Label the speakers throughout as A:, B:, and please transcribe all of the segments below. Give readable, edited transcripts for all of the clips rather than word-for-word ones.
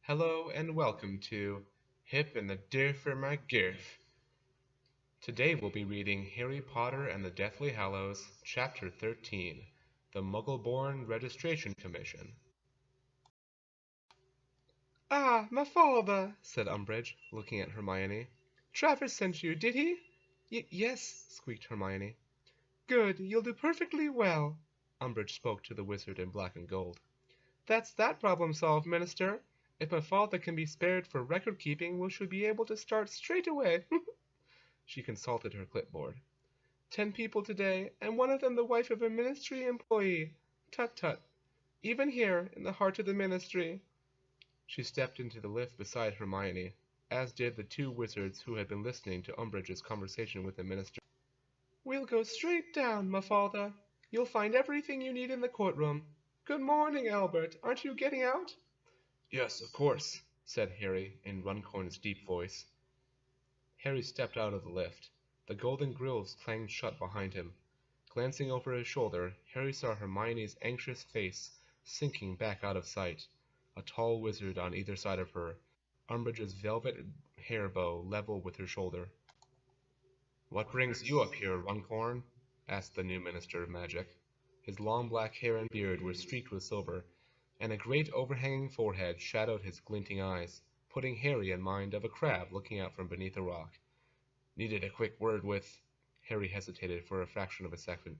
A: Hello and welcome to Hip and the Diff or My Girth. Today we'll be reading Harry Potter and the Deathly Hallows, Chapter 13, The Muggle-Born Registration Commission. "Ah, my father," said Umbridge, looking at Hermione. "Travers sent you, did he?" Yes, squeaked Hermione. "Good, you'll do perfectly well." Umbridge spoke to the wizard in black and gold. "That's that problem solved, Minister. If my father can be spared for record keeping, we should be able to start straight away." She consulted her clipboard. 10 people today, and one of them the wife of a ministry employee. Tut tut. Even here, in the heart of the ministry. She stepped into the lift beside Hermione, as did the two wizards who had been listening to Umbridge's conversation with the minister. "We'll go straight down, my father. You'll find everything you need in the courtroom. Good morning, Albert. Aren't you getting out?" "Yes, of course," said Harry in Runcorn's deep voice. Harry stepped out of the lift. The golden grills clanged shut behind him. Glancing over his shoulder, Harry saw Hermione's anxious face sinking back out of sight, a tall wizard on either side of her, Umbridge's velvet hair bow level with her shoulder. "What brings you up here, Runcorn?" asked the new Minister of Magic. His long black hair and beard were streaked with silver, and a great overhanging forehead shadowed his glinting eyes, putting Harry in mind of a crab looking out from beneath a rock. "Needed a quick word with—" Harry hesitated for a fraction of a second.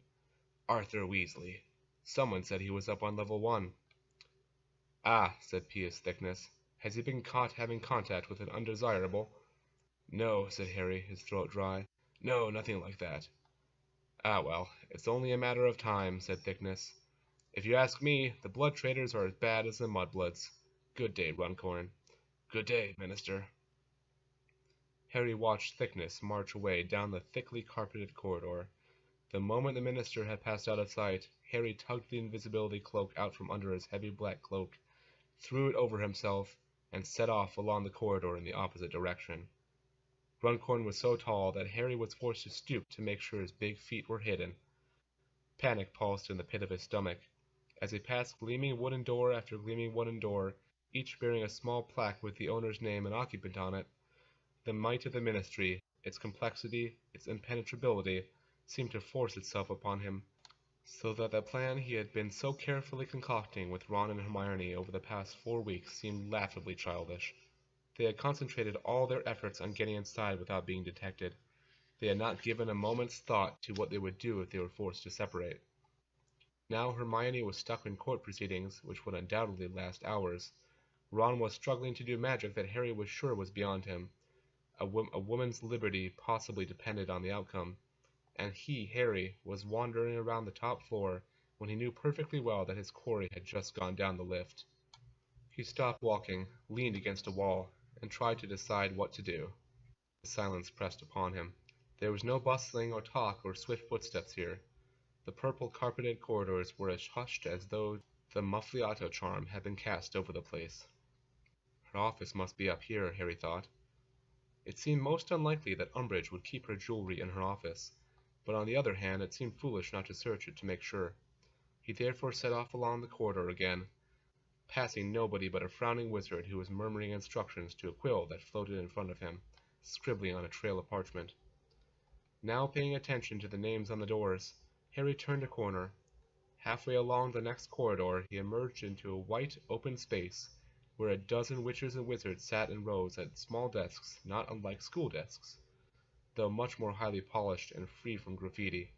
A: "Arthur Weasley. Someone said he was up on level 1. "Ah," said Pious Thickness. "Has he been caught having contact with an undesirable?" "No," said Harry, his throat dry. "No, nothing like that." "Ah, well, it's only a matter of time," said Thickness. "If you ask me, the blood traders are as bad as the mudbloods. Good day, Runcorn." "Good day, Minister." Harry watched Thickness march away down the thickly carpeted corridor. The moment the minister had passed out of sight, Harry tugged the invisibility cloak out from under his heavy black cloak, threw it over himself, and set off along the corridor in the opposite direction. Runcorn was so tall that Harry was forced to stoop to make sure his big feet were hidden. Panic pulsed in the pit of his stomach. As he passed gleaming wooden door after gleaming wooden door, each bearing a small plaque with the owner's name and occupant on it, the might of the ministry, its complexity, its impenetrability, seemed to force itself upon him, so that the plan he had been so carefully concocting with Ron and Hermione over the past 4 weeks seemed laughably childish. They had concentrated all their efforts on getting inside without being detected. They had not given a moment's thought to what they would do if they were forced to separate. Now Hermione was stuck in court proceedings, which would undoubtedly last hours. Ron was struggling to do magic that Harry was sure was beyond him. A woman's liberty possibly depended on the outcome, and he, Harry, was wandering around the top floor when he knew perfectly well that his quarry had just gone down the lift. He stopped walking, leaned against a wall, and tried to decide what to do. Silence pressed upon him. There was no bustling or talk or swift footsteps here. The purple carpeted corridors were as hushed as though the Muffliato charm had been cast over the place. Her office must be up here, Harry thought. It seemed most unlikely that Umbridge would keep her jewelry in her office, but on the other hand it seemed foolish not to search it to make sure. He therefore set off along the corridor again, passing nobody but a frowning wizard who was murmuring instructions to a quill that floated in front of him, scribbling on a trail of parchment. Now paying attention to the names on the doors, Harry turned a corner. Halfway along the next corridor he emerged into a white open space, where a dozen witches and wizards sat in rows at small desks not unlike school desks, though much more highly polished and free from graffiti.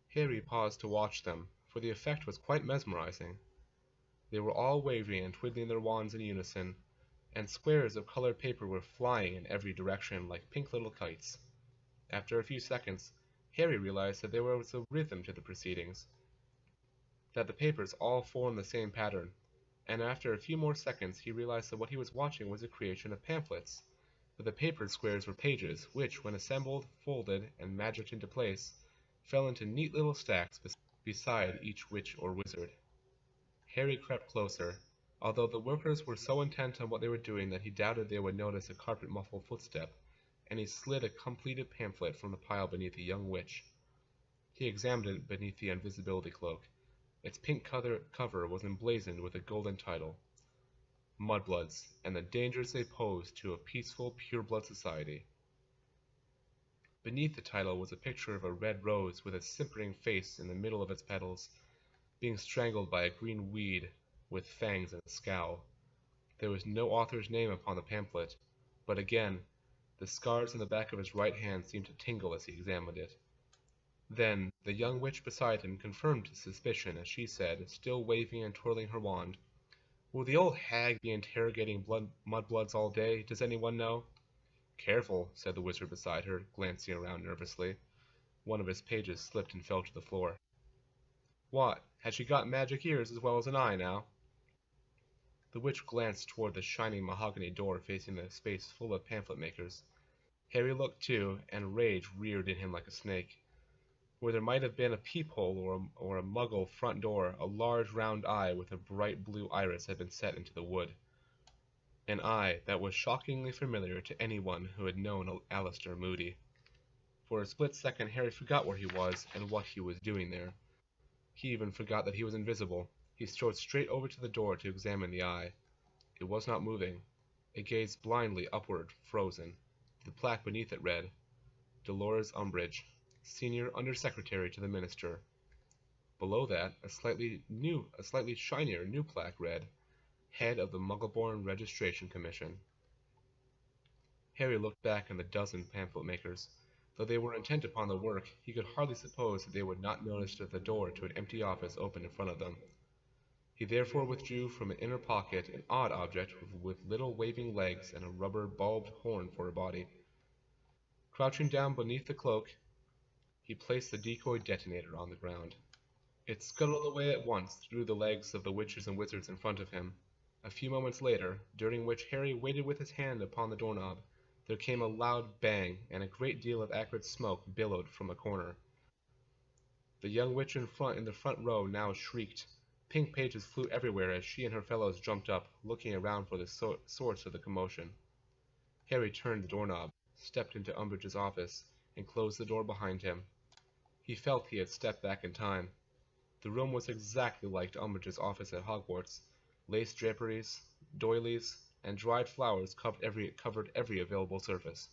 A: Harry paused to watch them, for the effect was quite mesmerizing. They were all waving and twiddling their wands in unison, and squares of colored paper were flying in every direction like pink little kites. After a few seconds, Harry realized that there was a rhythm to the proceedings, that the papers all formed the same pattern, and after a few more seconds he realized that what he was watching was a creation of pamphlets, but the papered squares were pages, which, when assembled, folded, and magicked into place, fell into neat little stacks beside each witch or wizard. Harry crept closer, although the workers were so intent on what they were doing that he doubted they would notice a carpet-muffled footstep, and he slid a completed pamphlet from the pile beneath a young witch. He examined it beneath the invisibility cloak. Its pink cover was emblazoned with a golden title. mudbloods, and the dangers they pose to a peaceful, pure-blood society. Beneath the title was a picture of a red rose with a simpering face in the middle of its petals, being strangled by a green weed with fangs and a scowl. There was no author's name upon the pamphlet, but again, the scars on the back of his right hand seemed to tingle as he examined it. Then the young witch beside him confirmed his suspicion as she said, still waving and twirling her wand, "Will the old hag be interrogating mudbloods all day? Does anyone know?" "Careful," said the wizard beside her, glancing around nervously. One of his pages slipped and fell to the floor. "What? Has she got magic ears as well as an eye now?" The witch glanced toward the shining mahogany door facing the space full of pamphlet makers. Harry looked too, and rage reared in him like a snake. Where there might have been a peephole or a muggle front door, a large round eye with a bright blue iris had been set into the wood. An eye that was shockingly familiar to anyone who had known Alistair Moody. For a split second Harry forgot where he was and what he was doing there. He even forgot that he was invisible. He strode straight over to the door to examine the eye. It was not moving. It gazed blindly upward, frozen. The plaque beneath it read, Dolores Umbridge, Senior Undersecretary to the Minister. Below that, a slightly shinier new plaque read, Head of the Muggleborn Registration Commission. Harry looked back on the dozen pamphlet makers. Though they were intent upon the work, he could hardly suppose that they would not notice that the door to an empty office opened in front of them. He therefore withdrew from an inner pocket an odd object with little waving legs and a rubber bulbed horn for a body. Crouching down beneath the cloak, he placed the decoy detonator on the ground. It scuttled away at once through the legs of the witches and wizards in front of him. A few moments later, during which Harry waited with his hand upon the doorknob, there came a loud bang, and a great deal of acrid smoke billowed from a corner. The young witch in the front row now shrieked. Pink pages flew everywhere as she and her fellows jumped up, looking around for the source of the commotion. Harry turned the doorknob, stepped into Umbridge's office, and closed the door behind him. He felt he had stepped back in time. The room was exactly like Umbridge's office at Hogwarts. Lace draperies, doilies, and dried flowers covered every available surface.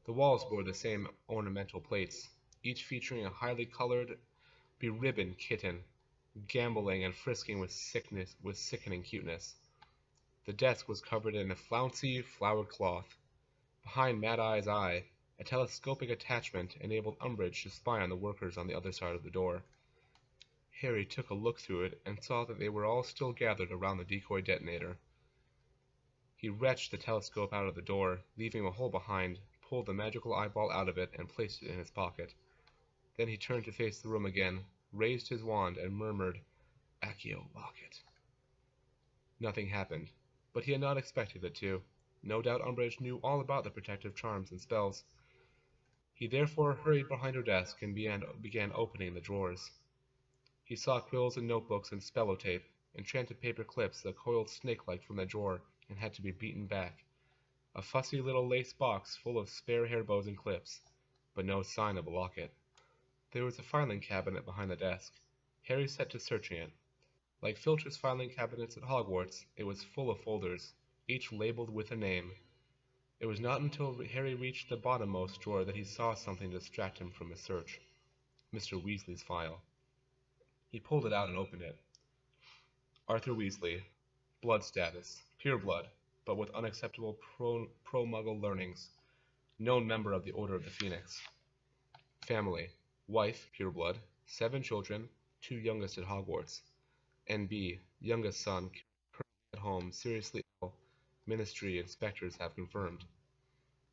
A: The walls bore the same ornamental plates, each featuring a highly colored, beribboned kitten, gambolling and frisking with sickening cuteness. The desk was covered in a flouncy, flowered cloth. Behind Mad Eye's eye, a telescopic attachment enabled Umbridge to spy on the workers on the other side of the door. Harry took a look through it and saw that they were all still gathered around the decoy detonator. He wrenched the telescope out of the door, leaving a hole behind, pulled the magical eyeball out of it, and placed it in his pocket. Then he turned to face the room again, raised his wand, and murmured, Accio Locket. Nothing happened, but he had not expected it to. No doubt Umbridge knew all about the protective charms and spells. He therefore hurried behind her desk and began opening the drawers. He saw quills and notebooks and spellotape, enchanted paper clips that coiled snake-like from the drawer and had to be beaten back, a fussy little lace box full of spare hair bows and clips, but no sign of a locket. There was a filing cabinet behind the desk. Harry set to searching it. Like Filcher's filing cabinets at Hogwarts, it was full of folders, each labeled with a name. It was not until Harry reached the bottommost drawer that he saw something to distract him from his search. Mr. Weasley's file. He pulled it out and opened it. Arthur Weasley. Blood status. Pure blood, but with unacceptable pro-muggle learnings. Known member of the Order of the Phoenix. Family. Wife, pure blood. 7 children, 2 youngest at Hogwarts. N.B. Youngest son, currently at home, seriously ill. Ministry inspectors have confirmed.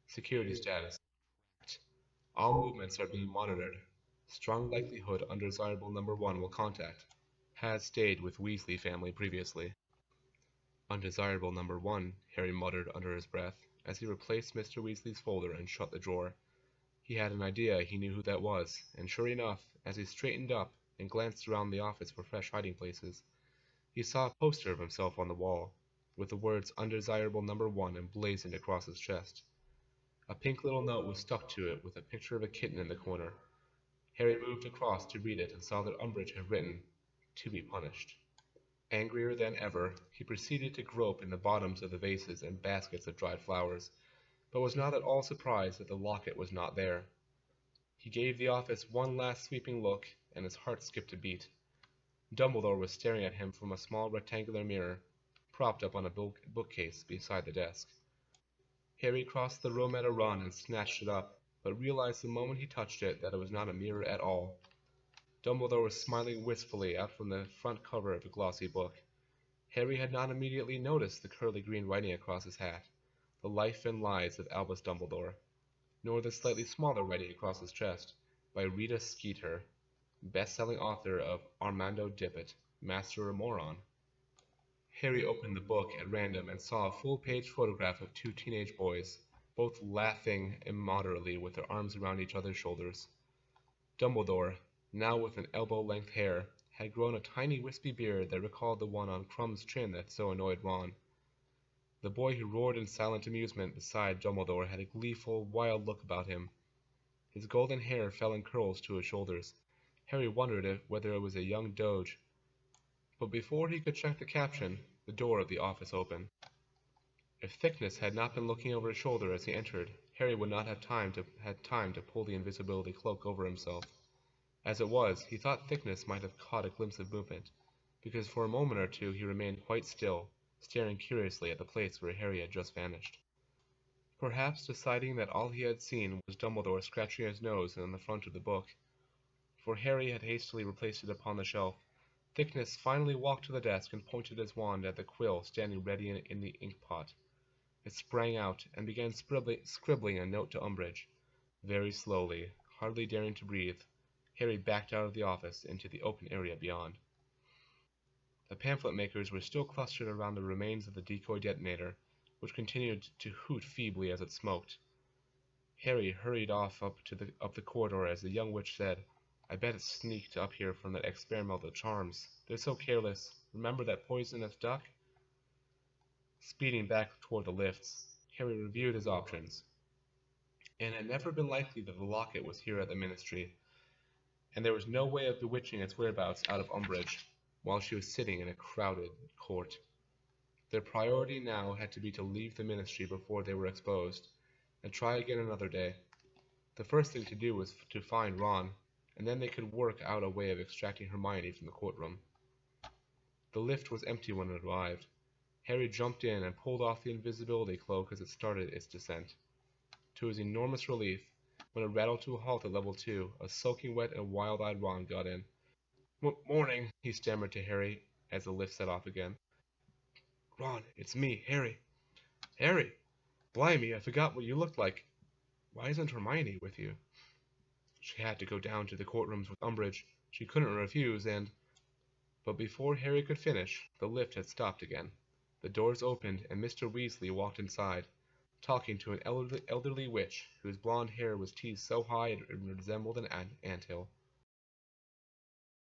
A: Security status. All movements are being monitored. Strong likelihood undesirable number 1 will contact. Has stayed with Weasley family previously. Undesirable number 1, Harry muttered under his breath, as he replaced Mr. Weasley's folder and shut the drawer. He had an idea he knew who that was, and sure enough, as he straightened up and glanced around the office for fresh hiding places, he saw a poster of himself on the wall, with the words Undesirable number 1 emblazoned across his chest. A pink little note was stuck to it with a picture of a kitten in the corner. Harry moved across to read it and saw that Umbridge had written, To be punished. Angrier than ever, he proceeded to grope in the bottoms of the vases and baskets of dried flowers, but was not at all surprised that the locket was not there. He gave the office one last sweeping look, and his heart skipped a beat. Dumbledore was staring at him from a small rectangular mirror, propped up on a bookcase beside the desk. Harry crossed the room at a run and snatched it up, but realized the moment he touched it that it was not a mirror at all. Dumbledore was smiling wistfully out from the front cover of the glossy book. Harry had not immediately noticed the curly green writing across his hat, the life and lies of Albus Dumbledore, nor the slightly smaller writing across his chest, by Rita Skeeter, best-selling author of Armando Dippet, Master or Moron. Harry opened the book at random and saw a full-page photograph of two teenage boys, both laughing immoderately with their arms around each other's shoulders. Dumbledore, now with an elbow-length hair, had grown a tiny wispy beard that recalled the one on Crum's chin that so annoyed Ron. The boy who roared in silent amusement beside Dumbledore had a gleeful, wild look about him. His golden hair fell in curls to his shoulders. Harry wondered whether it was a young doge. But before he could check the caption, the door of the office opened. If Thickness had not been looking over his shoulder as he entered, Harry would not have had time to pull the invisibility cloak over himself. As it was, he thought Thickness might have caught a glimpse of movement, because for a moment or two he remained quite still, staring curiously at the place where Harry had just vanished. Perhaps deciding that all he had seen was Dumbledore scratching his nose in the front of the book, for Harry had hastily replaced it upon the shelf. Thickness finally walked to the desk and pointed his wand at the quill standing ready in the ink-pot. It sprang out, and began scribbling a note to Umbridge. Very slowly, hardly daring to breathe, Harry backed out of the office into the open area beyond. The pamphlet makers were still clustered around the remains of the decoy detonator, which continued to hoot feebly as it smoked. Harry hurried off up the corridor as the young witch said, "I bet it sneaked up here from that experimental charms. They're so careless. Remember that poisonous duck?" Speeding back toward the lifts, Harry reviewed his options. It had never been likely that the locket was here at the Ministry, and there was no way of bewitching its whereabouts out of Umbridge, while she was sitting in a crowded court. Their priority now had to be to leave the Ministry before they were exposed, and try again another day. The first thing to do was to find Ron, and then they could work out a way of extracting Hermione from the courtroom. The lift was empty when it arrived. Harry jumped in and pulled off the invisibility cloak as it started its descent. To his enormous relief, when it rattled to a halt at level 2, a soaking wet and wild-eyed Ron got in. "Morning," he stammered to Harry as the lift set off again. "Ron, it's me, Harry." "Harry! Blimey, I forgot what you looked like. Why isn't Hermione with you?" "She had to go down to the courtrooms with Umbridge. She couldn't refuse, and—" But before Harry could finish, the lift had stopped again. The doors opened, and Mr. Weasley walked inside, talking to an elderly witch whose blonde hair was teased so high it resembled an anthill.